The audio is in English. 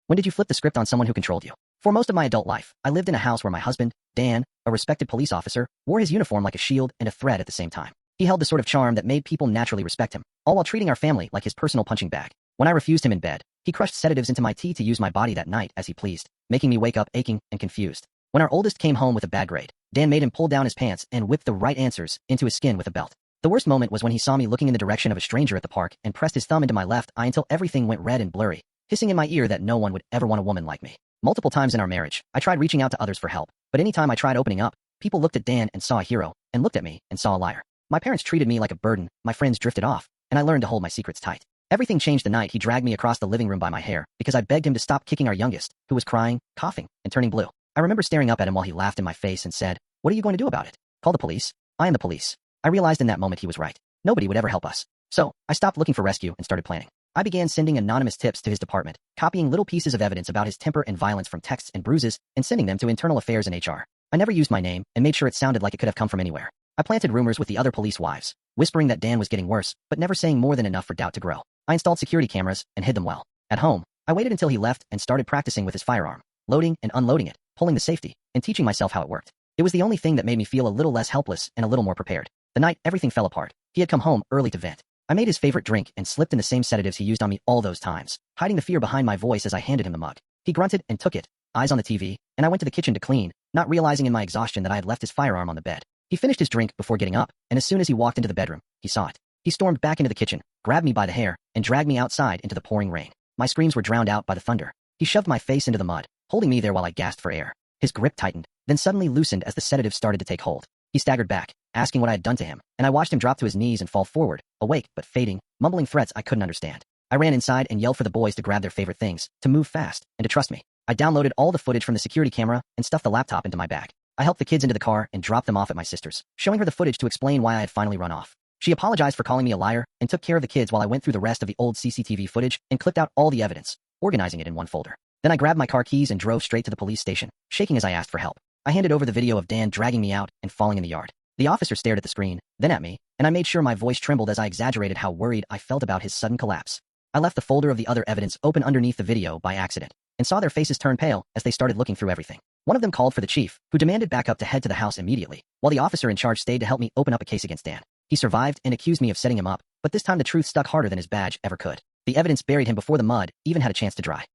When did you flip the script on someone who controlled you? For most of my adult life, I lived in a house where my husband, Dan, a respected police officer, wore his uniform like a shield and a threat at the same time. He held the sort of charm that made people naturally respect him, all while treating our family like his personal punching bag. When I refused him in bed, he crushed sedatives into my tea to use my body that night as he pleased, making me wake up aching and confused. When our oldest came home with a bad grade, Dan made him pull down his pants and whip the right answers into his skin with a belt. The worst moment was when he saw me looking in the direction of a stranger at the park and pressed his thumb into my left eye until everything went red and blurry, hissing in my ear that no one would ever want a woman like me. Multiple times in our marriage, I tried reaching out to others for help, but any time I tried opening up, people looked at Dan and saw a hero, and looked at me and saw a liar. My parents treated me like a burden, my friends drifted off, and I learned to hold my secrets tight. Everything changed the night he dragged me across the living room by my hair because I begged him to stop kicking our youngest, who was crying, coughing, and turning blue. I remember staring up at him while he laughed in my face and said, "What are you going to do about it? Call the police?" I am the police. I realized in that moment he was right. Nobody would ever help us. So, I stopped looking for rescue and started planning. I began sending anonymous tips to his department, copying little pieces of evidence about his temper and violence from texts and bruises, and sending them to internal affairs and HR. I never used my name, and made sure it sounded like it could have come from anywhere. I planted rumors with the other police wives, whispering that Dan was getting worse, but never saying more than enough for doubt to grow. I installed security cameras and hid them well. At home, I waited until he left and started practicing with his firearm, loading and unloading it, pulling the safety, and teaching myself how it worked. It was the only thing that made me feel a little less helpless and a little more prepared. The night everything fell apart, he had come home early to vent. I made his favorite drink and slipped in the same sedatives he used on me all those times, hiding the fear behind my voice as I handed him the mug. He grunted and took it, eyes on the TV, and I went to the kitchen to clean, not realizing in my exhaustion that I had left his firearm on the bed. He finished his drink before getting up, and as soon as he walked into the bedroom, he saw it. He stormed back into the kitchen, grabbed me by the hair, and dragged me outside into the pouring rain. My screams were drowned out by the thunder. He shoved my face into the mud, holding me there while I gasped for air. His grip tightened, then suddenly loosened as the sedative started to take hold. He staggered back, asking what I had done to him, and I watched him drop to his knees and fall forward, awake but fading, mumbling threats I couldn't understand. I ran inside and yelled for the boys to grab their favorite things, to move fast, and to trust me. I downloaded all the footage from the security camera and stuffed the laptop into my bag. I helped the kids into the car and dropped them off at my sister's, showing her the footage to explain why I had finally run off. She apologized for calling me a liar and took care of the kids while I went through the rest of the old CCTV footage and clipped out all the evidence, organizing it in one folder. Then I grabbed my car keys and drove straight to the police station, shaking as I asked for help. I handed over the video of Dan dragging me out and falling in the yard. The officer stared at the screen, then at me, and I made sure my voice trembled as I exaggerated how worried I felt about his sudden collapse. I left the folder of the other evidence open underneath the video by accident, and saw their faces turn pale as they started looking through everything. One of them called for the chief, who demanded backup to head to the house immediately, while the officer in charge stayed to help me open up a case against Dan. He survived and accused me of setting him up, but this time the truth stuck harder than his badge ever could. The evidence buried him before the mud even had a chance to dry.